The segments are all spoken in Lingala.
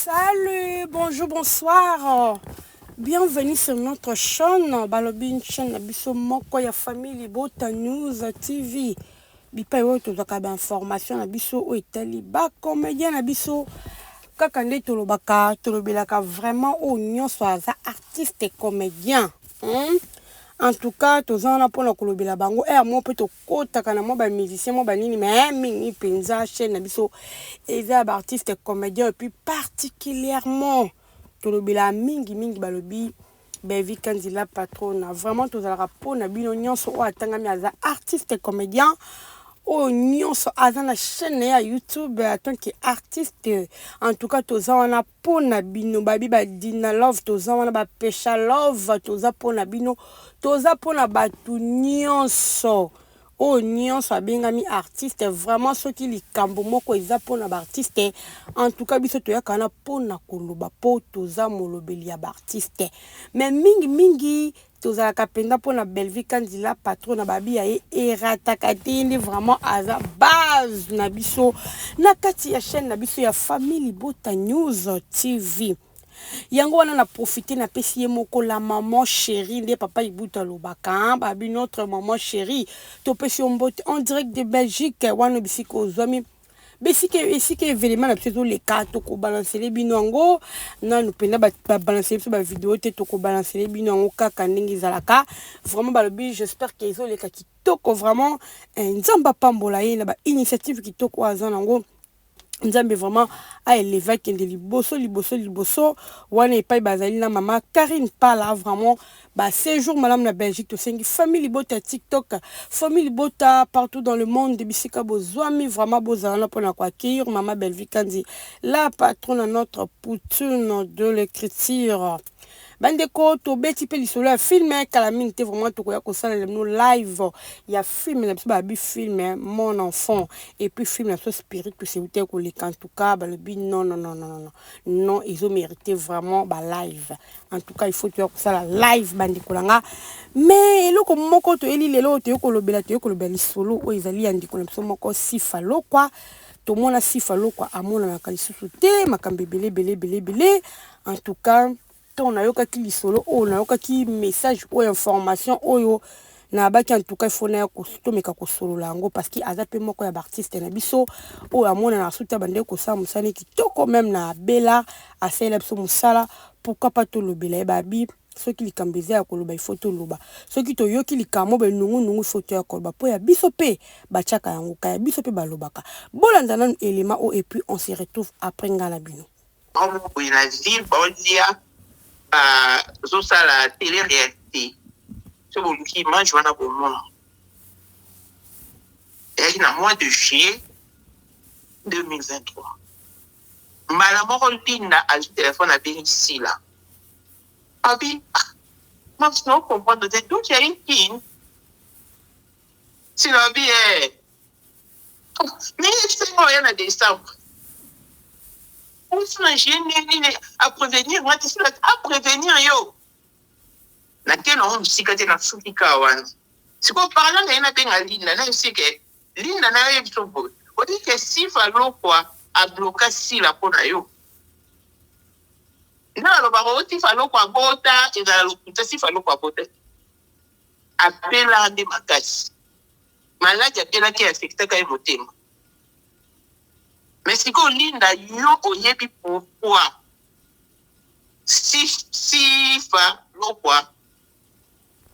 Salut, bonjour, bonsoir. Bienvenue sur notre chaîne. Balobin chaîne biso moko ya famille Bota News TV. Bipa yo tozaka ba information na biso o etali ba comédien na biso kaka nde tolobelaka vraiment o nyonso aza artiste et comédien. En tout cas, tous en pour le kolobela bango et moi peut to kota kana mo ba musicien mo ba nini mais mingi penza chaîne na biso et artiste et comédien et puis particulièrement tolobela mingi balobi Bevi Kanzila patron vraiment tous ala rapport na bino nyonso o atangami aza artiste et comédien o nyonso aza na chaîne ya YouTube en tant qu'artiste. En tout cas toza wana pona bino babi ba dina love toza wana ba pesha love toza pona bino toza pona batu nyonso o nyonso abengami artiste vraiment soki likambo moko eza pona ba artiste. En tout cas biso toyaka na pona koloba po toza molobeli ya ba artiste mais mingi tozalaka penda pona Bevi Kanzila patron na babi ya erataka te nde vraiment aza base na biso na kati ya chaîne na biso ya famille Bota News TV. Yango wana na profiter na pesi ye moko la maman chérie nde papa ibuta lobaka babi notre maman chérie to pesi mbote en direct de Belgique wana bisiko zwami besike événement na biso les cartes ko balancer les bino ngo na nous penda ba balancer sur ba vidéo te to ko balancer les bino ngo kaka ndenge zalaka vraiment balobi j'espère que ils ont les kitoko vraiment nzamba pambola ye na ba initiative kitoko azana ngo nzambe vraiment a élevé kende liboso wana epai bazali na mama Karine Pala vraiment ba séjour madame na Belgique to sengi famille Bota TikTok famille Bota partout dans le monde de bisika bozwami vraiment bozala pona kwa accueillir mama Bevi Kanzi la patronne de notre poutine de l'écriture. Bandeko to beti pe lisolo ya film kala minute vraiment to koya ko sala le live ya film na biso ba bi film mon enfant et puis film na so spirit que c'est outé ko le en tout cas ba le bi non ils ont mérité vraiment ba live. En tout cas il faut to ko sala live bandeko langa mais eloko moko to eli lelo to ko lobela lisolo o ezali andiko na biso moko sifa lokwa to mona sifa lokwa amona na kalisusu te makambe belé en tout cas on a yoka ki lisolo on a yoka ki message ou information oyo na baki en tout cas il faut na ko tomeka ko solo lango parce que azape moko ya artiste na biso o amona na suta bande ko sa musani kitoko même na bela asela biso musala pourquoi pas to lobela babi soki likambeze ya koloba il faut to loba soki to yoki likamo be nungu photo ya koloba po ya biso pe bachaka yango ka ya biso pe balobaka bolanda na élément o et puis on se retrouve après ngala bino la télé-réalité. C'est bon qui mange dans le monde. Et dans le mois de juillet 2023. Maman Rolpina a le téléphone à ici là. Abi, moi je ne comprends pas d'où il y a une fille. C'est la vie est. Mais c'est rien à décembre. À prévenir, moi, à prévenir, yo. Na teno on sikate na fukika wana. Siko parlant na benga linda na usike linda na yo bisobo. Odi ke sifa lokwa a bloquer si la pona yo. Na lo ba oti fa lokwa bota e da lokuta sifa lokwa bota. Apela de makasi. Maladi apela ki affecta ka motema. Mais si ko linda yo oyebi pourquoi si fa lokwa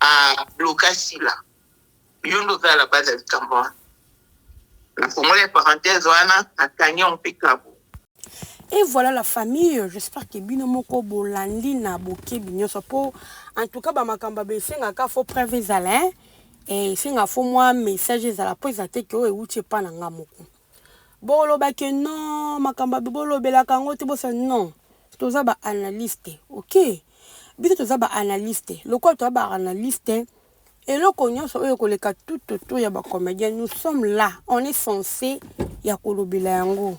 a bloqué si là yo ndo za la base du tambour la formule parenthèse wana na kanya on peut kabo. Et voilà la famille, j'espère que bino moko bolandi na boke binyo sopo en tout cas ba makamba be senga ka fo preuve zala et senga fo moi message zala po ezate ke o euti pa na nga moko bolo ba ke non makamba be bolo bela kango te bosa non toza ba analyste OK biso toza ba analyste loko toza ba analyste et loko nyonso oyo koleka tout ya ba comédien nous sommes là on est censé ya kolobela yango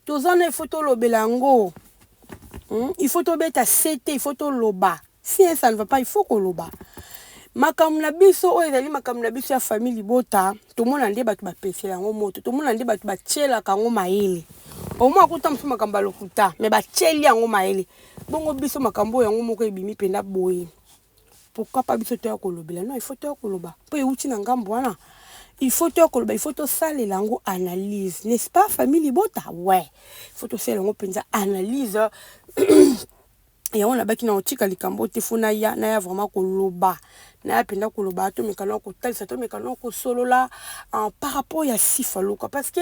toza na photo lobela yango il faut to beta CT il faut to loba si ça ne va pas il faut koloba makambo na biso oyo ezali makambo na biso ya famille Bota tomona nde bato bapesela yango moto tomona nde bato batielaka yango mayele au moins akuta mso makambo lokuta mais ba tcheli yango maele bongo biso makambo yango moko ebimi penda boye pourquoi pas biso to kolobela non il faut to koloba po euti na ngambo wana il faut to koloba il faut to saler lango analyse n'est-ce pas famille bota ouais il faut to saler lango penza analyse et on a baki na otika likambo te funa ya na ya vraiment koloba na ya penda koloba to mekano ko talisa to mekano ko solola par rapport ya Sifalo quoi parce que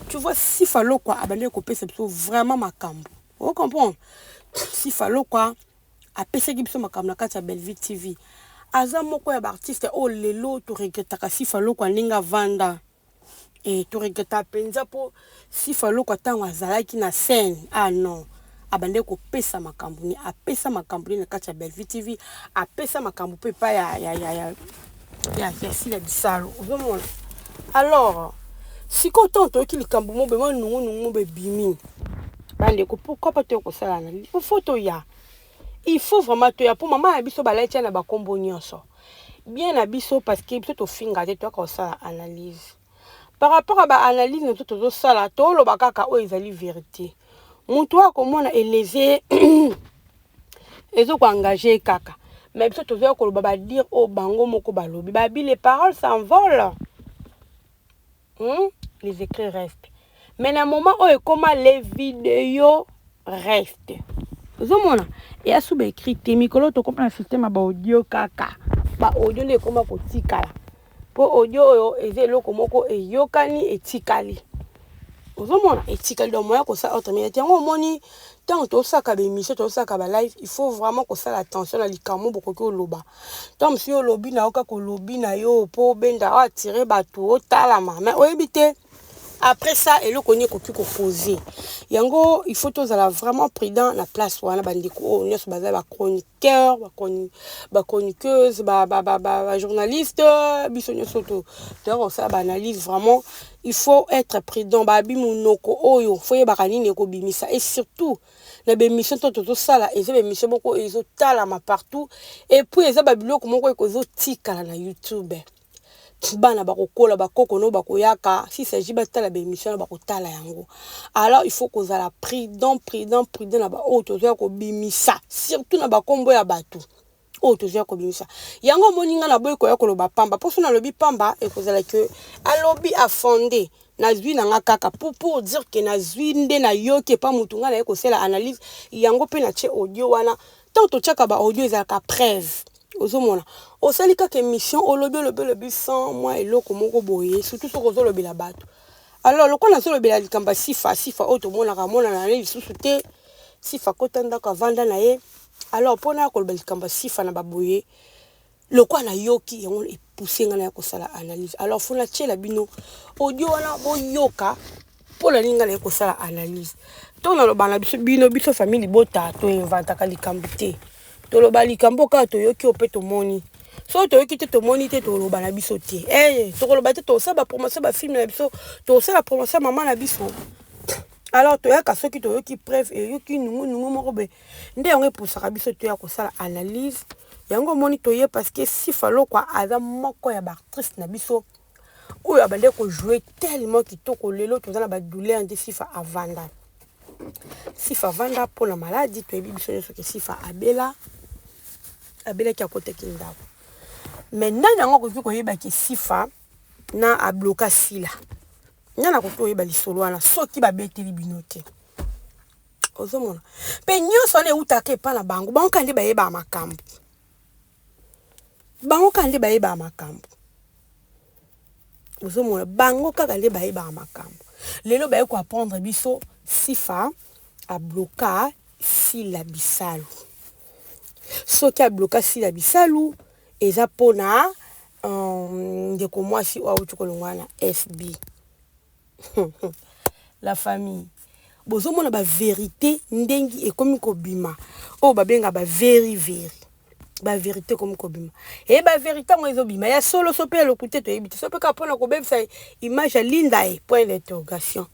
tu vois Sifalo quoi abandé ko pesa biso vraiment makambo on comprend Sifalo quoi a pesa biso makambo na kati ya Belleville TV aza moko ya artiste o lelo to regretaka Sifalo quoi ndinga vanda et to regreta penza po Sifalo quoi tango azalaki na scène ah non abandé ko pesa makambo ni apesa makambo ni na kati ya Belleville TV apesa makambo pe pa ya Sila Bisalo ozomona alors si content to ki likambo mo be mo nungu be bimi bande ko pourquoi pas to ko sala na photo ya il faut vraiment to ya pour maman ya biso bala tia na ba kombo nyonso bien na biso parce que biso to finga te to ko sala analyse par rapport à ba analyse na to sala to lo bakaka o ezali vérité mutu akomona élevé ezo ko engager kaka mais biso to zo ko ba dire o bango moko balobi ba bi les paroles s'envolent les écrits restent mais na moment où comment les vidéos restent ozomona et asu ba écrit te mikolo to comprendre système ba audio kaka ba audio le koma ko tikala po audio oyo ezelo komoko eyokani etikali ozomona etikali do moya ko sa automate yango moni tant to saka be mission to saka ba live il faut vraiment ko sala attention na likamo boko ko loba tant monsieur lobi na oka ko lobi na yo po benda a tirer bato o talama mais oyebite après ça et le connaît ko poser yango il faut tous aller vraiment prudent la place wana bandiko o nyos baza ba chroniqueur ba chroniqueuse ba journaliste biso nyoso to donc ça ba analyse vraiment il faut être prudent ba bimunoko oyo faut ye ba kanine ko bimisa et surtout na be mission to sala et be mission boko ezo talama partout et puis eza ba biloko moko ko zo tika na YouTube bana bakokola bakoko no bakoyaka si s'agit batala ba émission bakotala yango alors il faut qu'on la prudent na ba auto zo ko bimisa surtout na bakombo ya bato auto zo ko bimisa yango moninga na boy ko ya koloba pamba poso na lobi pamba et kozala que alobi a fondé na zwi na ngakaka pour dire que na zwi nde na yoke pa mutunga na ko sela analyse yango pe na che audio wana tant to chaka ba audio za ka preuve ozomona osali kaka émission olobi sans moi eloko moko boye surtout soko zolobi la bato alors loko na zolobi la likamba sifa auto mona ramona na lisusu te sifa kotanda ka vanda na ye alors pona kolobi likamba sifa na baboye loko na yoki yango epousser ngana ya kosala analyse alors fona tchela bino audio wana boyoka pola linga na kosala analyse to na lobana biso famille bota to inventa ka likambo te to loba likambo ka to yoki opeto moni so to yoki te to moni te to loba na biso te to loba te to sa ba promotion ba film na biso to sa la promotion maman na biso alors to yaka soki to yoki preuve et yoki nungu moko be nde yango epusaka biso to ya kosala analyse yango moni to ye parce que Sifalo quoi aza moko ya ba actrice na biso oyo abande ko jouer tellement kitoko lelo to za na ba douleur de Sifa avanda Sifa vanda pour la maladie to yebi biso que Sifa abela ki akote kindabo maintenant yango ko fi ko yeba ki Sifa na abloka sila nyana ko to yeba lisolo wana soki ba beteli binote ozomona pe nyonso ne utake pa na bango kande ba yeba makambo ozomona bango kaka nde ba yeba makambo lelo ba ko apprendre biso Sifa abloka Sila Bisalo soki abloka Sila Bisalo eza pona ndeko mwasi wa utukolongwana FB la famille bozomona ba vérité ndengi ekomi kobima o babenga ba very ba vérité comme kobima et ba vérité ngo ezobima ya solo sopé lokuté to yebite sopé ka pona ko bebisa image linda e point d'interrogation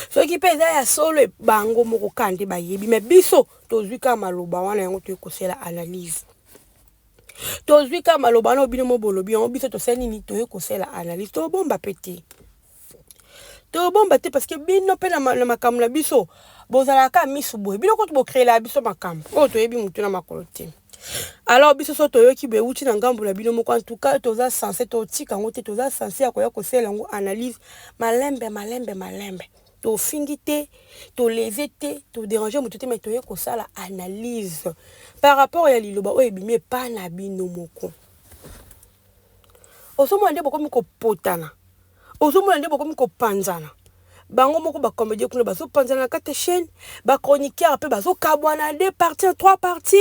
so ki peza ya solo bango moko kande ba yebi mais biso tozwika maloba wana yango to ekosela analyse tozwika maloba na obino mo bolobi yango biso to seni ni to ekosela analyse to bomba pété to bomba te parce que bino pe na makambo na biso bozalaka misu boye bino ko to créer la biso makambo o to yebi mutu na makolo te. Alors biso so to yoki be uti na ngambo na bino moko en tout cas toza censé to tika ngote toza censé akoya ko sela ngo analyse malembe to fingi te to lever te to déranger mutu te mais to yeko sala analyse par rapport ya liloba o ebimé pa na bino moko. Osomo nde boko miko potana. Osomo nde boko miko panzana. Bango moko ba comédie kuna baso panzana kate chaîne, ba chroniqueur pe baso kabwana 2 parties, 3 parties.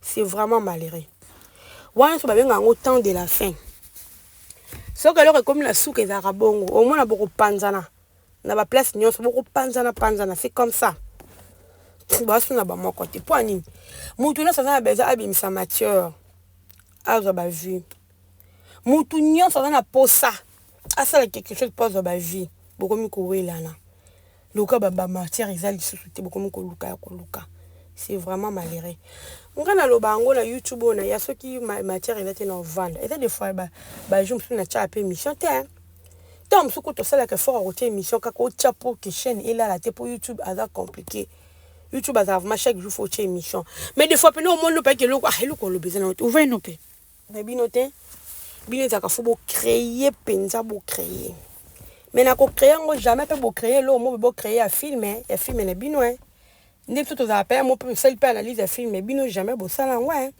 C'est vraiment malheureux. Wana so ba benga ngo temps de la fin. So que alors comme la souke ezara bongo, au moins na boko panzana. Na ba place nyonso boko panzana, c'est comme ça. Baso na ba moko te po nini. Mutu na sana beza abimisa mature. Azo ba vu. Mutu nyonso na posa. Asala quelque chose pose ba vie. Boko miko welana. Luka ba matière ezali sous-te boko miko luka ya koluka. C'est vraiment malheureux. Ngana lobango na YouTube on a ya soki matière ezate na vendre. Et des fois ba je me suis na cha pe émission te. Tom soko to sala que fort roter émission kako chapo que chaîne et là la te pour YouTube a compliqué. YouTube a vraiment chaque jour faut cher émission. Mais des fois pe no monde pas que lo ah lo ko lo besoin na ouvrir no pe. Mais binote bino za ka faut bo créer penza bo créer. Mais na ko créer ngo jamais pe bo créer lo mo bo créer un film na bino hein. N'est tout aux appels, moi peut seul pas analyse un film mais bino jamais bo ça là ouais.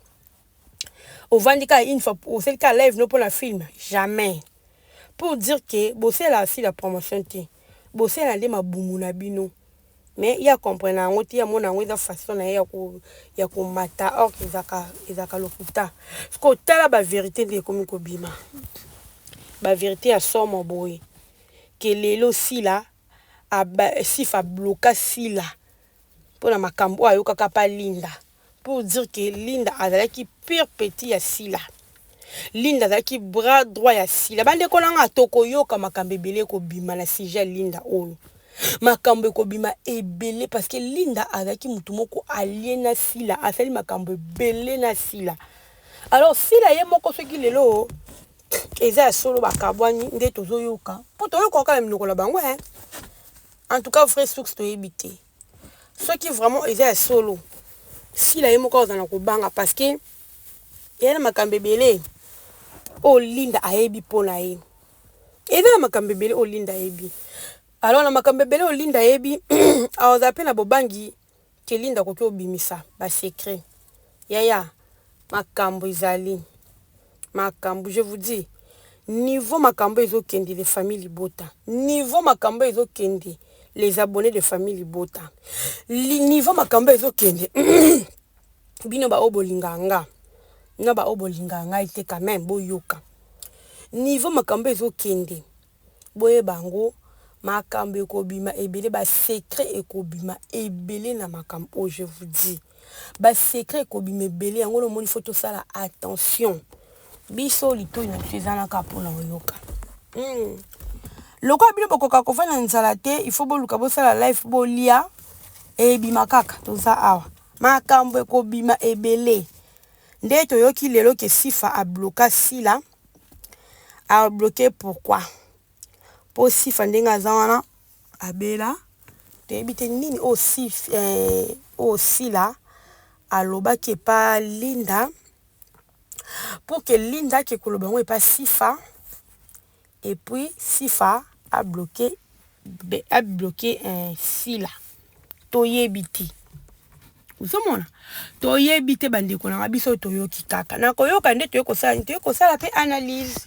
Au vendika une fois au seul cas live no pour la film jamais. Pour dire que bosser là si la promotion té. Bosser là ma bumu na bino. Mais il y a comprendre ngo ti ya mona ngo za façon na ya ko mata or ezaka lokuta. Parce que tala ba vérité de comme ko bima. Ba vérité à somme boy. Que lelo si là a si fa bloquer si là. Pour la makambo ayoka kapa Linda. Pour dire que Linda azalaki pire petit ya sila. Linda azalaki bras droit ya sila. Bande kolanga toko yoka makambe belé ko bima na sujet Linda olo. Makambe ko bima ebelé parce que Linda azalaki mutu moko aliena sila. Asali makambe belé na sila. Alors sila ye moko soki lelo eza solo bakabwani nde tozo yoka. Po to yoka ka mnoko la bango hein. En tout cas frère soux to ebité. Ceux qui vraiment étaient solo si la yemo ko dans ko banga parce que yena makambe belé o Linda ayebi pona ye eza makambe belé o Linda ayebi alors na makambe belé o Linda ayebi a ozape na bobangi ke Linda ko obimisa ba secret yaya makambo izali makambo je vous dis niveau makambo ezokende les familles Libota niveau makambo ezokende les abonnés de famille Libota. Niveau makambo ezokende. Bino ba obolinganga. Na ba obolinganga ite quand même boyoka. Niveau makambo ezokende. Boye bango makambo ekobima ebele ba secret ekobima ebele na makambo je vous dis. Ba secret ekobima ebele yango lo moni photo sala attention. Biso lito ina tsezana ka pona oyoka. Loko bino bokoka ko fana nzala te il faut boluka bo sala live bo lia e bima kaka toza awa makambo ekobima ebele nde to yoki lelo ke Sifa a bloqué sila a bloqué pourquoi pour Sifa ndenga zawana abela te ebite nini aussi sila aloba ke pa Linda pour que Linda ke kolobango e pa Sifa et puis Sifa a bloqué sila toyebiti uzomona toyebite bandeko na biso toyoki kaka na koyoka nde toyeko sala pe analyse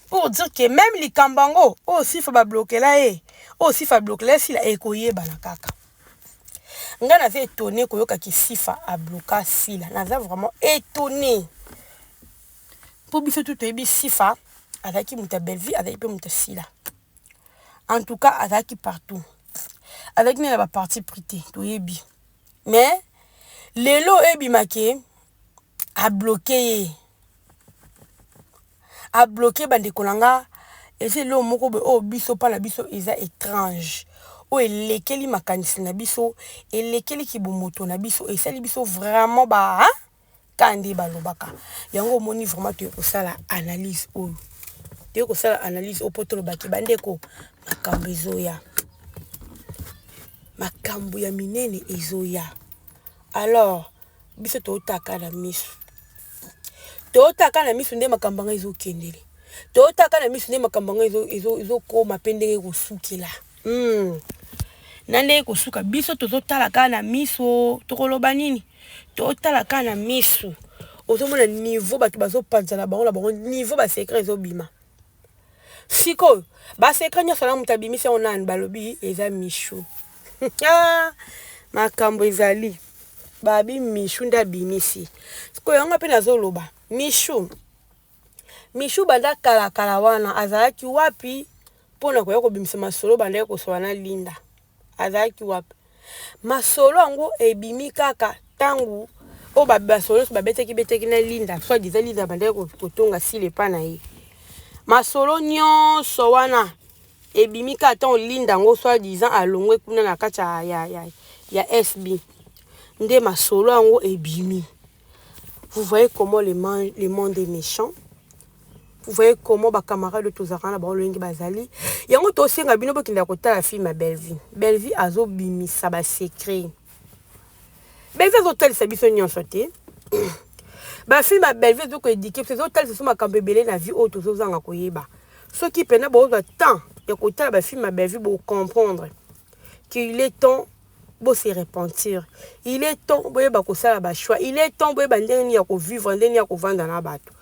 pour dire que même likambango o Sifa ba bloquer là o Sifa bloquer là sila ekoyeba na kaka nga na étonné koyoka ki Sifa a bloqué sila na vraiment étonné pour biso tout toyebi Sifa avec muta belle vie avec peu muta sila. En tout cas avec partout. Avec la partie prité to yebi. Mais lelo ebi make a bloqué bande kolanga et c'est lo moko be o biso pa la biso eza étrange. O elekeli makanisi na biso elekeli kibomoto na biso et sali biso vraiment ba hein? Kandi balobaka. Yango moni vraiment to ko sala analyse o toye kosala analyse opo tolobaki bandeko makambo ezoya, makambo ya minene ezoya. Alors biso totaka na miso, totaka na miso nde makambo nga ezokendele, totaka na miso nde makambo nga ezokoma mpe ndenge ekosukela. Na ndenge kosuka biso tozotalaka na miso, tokoloba nini, totalaka na miso. Ozomona niveau bato bazopanzana bango na bango, niveau basekret ezobima. Sikoyo basekret nyonso na moto abimisi yango nani balobi eza Michou. Makambo ezali babi Michou nde abimisi. Sikoyo yango mpe nazoloba Michou banda kala wana azalaki wapi mpona koya kobimisa masolo banda kosola na Linda, azalaki wapi? Masolo yango ebimi kaka tangu o basolo beteki na Linda, soit disant Linda banda kotonga sile pa na ye. Masolo nyonso wana ebimi kaka tango Linda ngo soit disant alongwe kuna na kati ya SB. Nde masolo yango ebimi. Vous voyez comment le monde est méchant. Vous voyez comment ba camarades de Tozarana ba olengi bazali. Yango to senga bino bokinda kotala film ya Belleville. Belleville azo bimisa ba secret. Belleville zo tel sabiso nyonso te. Ba film ya Belleville zo ko édiquer ces hôtels ce sont makambo ebele na vie auto zo zanga koyeba. Ceux qui pena ba oza temps ya kotala ba film ya Belleville bo comprendre qu'il est temps bo se repentir. Il est temps boyeba kosala ba choix. Il est temps boyeba ndenge ya ko vivre, ndenge ya ko vanda na bato.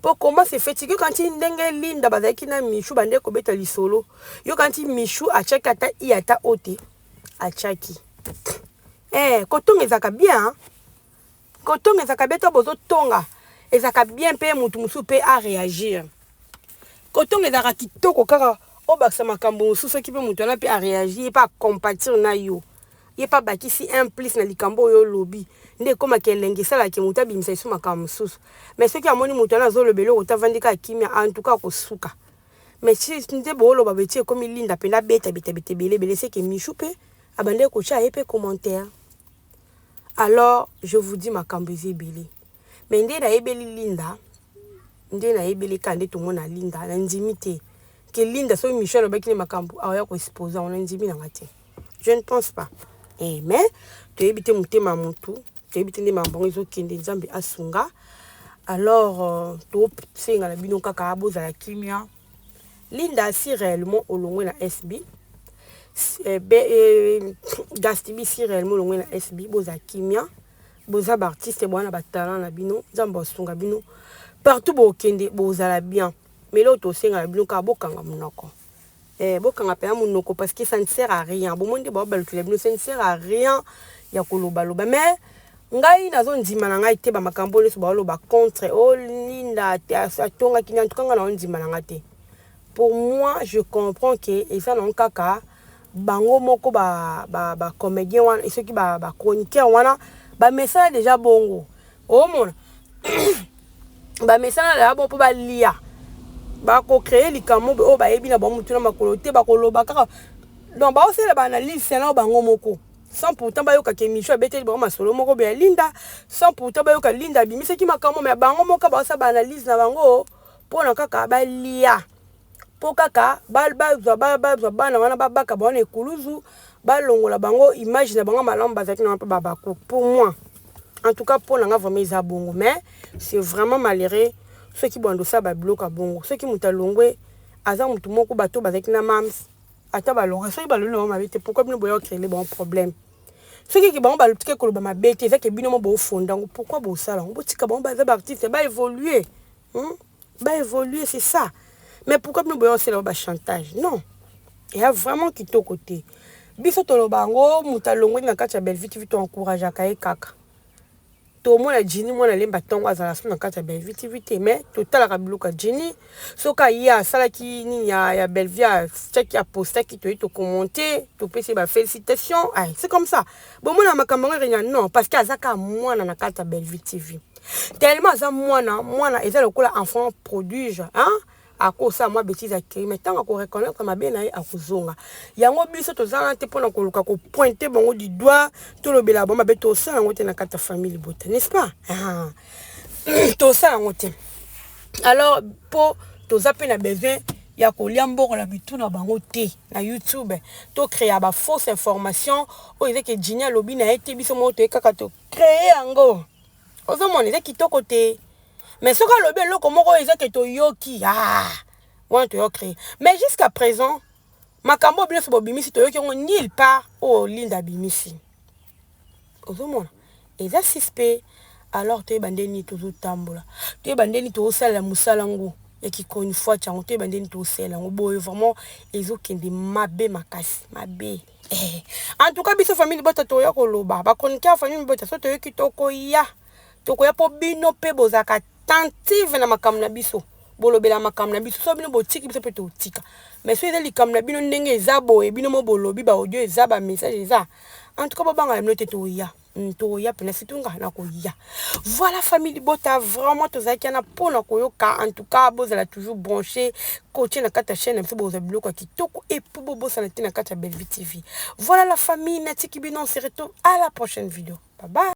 Pour comment c'est fait que quand il ndenge Linda bazaki na Michou bande ko beta lisolo. Yo quand il Michou a chaka ta iata ote a chaki. Kotonga ezaka bien. Kotonga ezaka beta bozo tonga. Ezaka bien pe mutu musu pe a réagir. Kotonga ezaka kitoko kaka o baksa makambo musu so ki pe mutu na pe a réagir pas compatir na yo. Il pas baki si implice na likambo yo lobby nde koma kelenge sala ki muta bimisa isu makambo mususu mais ce qui amoni mutu na zo lobelo otavandika kimia en tout cas kosuka mais si nde bolo ba betie comme Linda pena beta bele c'est que Michou pe abande ko cha epé commentaire. Alors je vous dis makambo ezebele mais nde na ebeli Linda nde na ebeli kande to mona Linda na ndimité que Linda so Michel obaki makambo aya ko exposer on ndimi na ngate. Je ne pense pas. Mais tu éviter mutema mutu, tu éviter les mambongo ezokende nzambe asunga. Alors to singa la bino kaka aboza la kimia. Linda si réellement olongwe na SB. Gastibi si réellement olongwe na SB boza kimia. Boza artiste bwana ba talent na bino, nzambe asunga bino. Partout bo kende boza la bien. Mais là to singa la bino ka bokanga munoko. Bokanga pe munoko parce que ça ne sert à rien. Bon monde ba balukile bino ça ne sert à rien ya koloba loba mais ngai nazo ndima na ngai te ba makambo leso ba loba contre oh Linda atonga kinya tukanga na ndima na ngate. Pour moi je comprends que et ça non kaka bango moko ba comédien wana et ceux qui ba chroniqueur wana ba message déjà bongo. Oh mon ba message là bon pour ba lia. Ba ko créer likamo o ba yebi na ba mutu na makolo te ba ko loba kaka donc ba osela ba analyse c'est là bango moko sans pourtant ba yoka ke Michou abete ba masolo moko be Linda sans pourtant ba yoka Linda bimise ki makamo mais bango moko ba osala ba analyse na bango pona kaka ba lia po kaka ba na wana ba baka ba na ekuluzu ba longola bango image na bango malamu bazaki na ba bako. Pour moi en tout cas pona nga vraiment za bongo mais c'est vraiment malheureux ceux qui bondo ça ba bloka bongo ceux qui mutalongwe aza mutu moko bato bazaki na mams ata balonga ceux qui balolo ma bete pourquoi bino boyo créer les bons problèmes ceux qui ba balutike ko ba mabete ça que bino mo bo fonda pourquoi bo sala on botika ba ba artiste ba évoluer c'est ça mais pourquoi bino boyo c'est ba chantage non il y a vraiment kitoko côté biso to bango mutalongwe na kati ya Belleville vite encourage akaye kaka to mona Jini mona lemba tongo azala suna kati ya Belleville vite mais total ka biluka Jini soka ya sala ki ni ya Belleville check ya poster ki to commenter to pese ba félicitations c'est comme ça bon mona makambo ngenya non parce que azaka mwana na kati ya Belleville TV tellement za mwana eza lokola enfant prodige à cause ça moi bêtise à créer mais tant qu'on reconnaît comme bien na akuzonga yango biso tozana te pona ko luka ko pointer bango du doigt to lo bela bomba beto ça ngote na kata famille bota n'est-ce pas to ça ngote alors pour toza pe na besoin ya kolia mboko la bitu na bango te na YouTube to créer ba fausse information o eza ke Jini alobi na ete biso mo to kaka to créer yango ozomona eza kitoko te mais soki alobi eloko moko eza ke to yoki wana to yo créer mais jusqu'à présent makambo bino bobimisi to yoki ngo nulle part o linda bimisi ozomona eza suspect alors to bandeni tozo tambola to bandeni to sala musala ngo et qui connaît fois tu as monté bandeni to sala ngo boy vraiment ezokende mabe makasi mabe en tout cas biso famille bota to ya koloba ba konika famille bota so to yoki to koya po bino pe bozaka attentive na makambo na biso bolobela makambo na biso so bino botiki biso pe to tika mais so eza likambo na bino ndenge eza boye bino mo bolobi ba audio eza ba message eza en tout cas babanga bino te to ya toya pena situnga na koya. Voilà famille bota vraiment tozaki na pona koyoka en tout cas bozala toujours branché coacher na kata chaîne mpe boza biloko kitoko et pour bobo sana tina kata Belle Vie TV. Voilà la famille Natiki Bino, on se retrouve à la prochaine vidéo. Bye bye.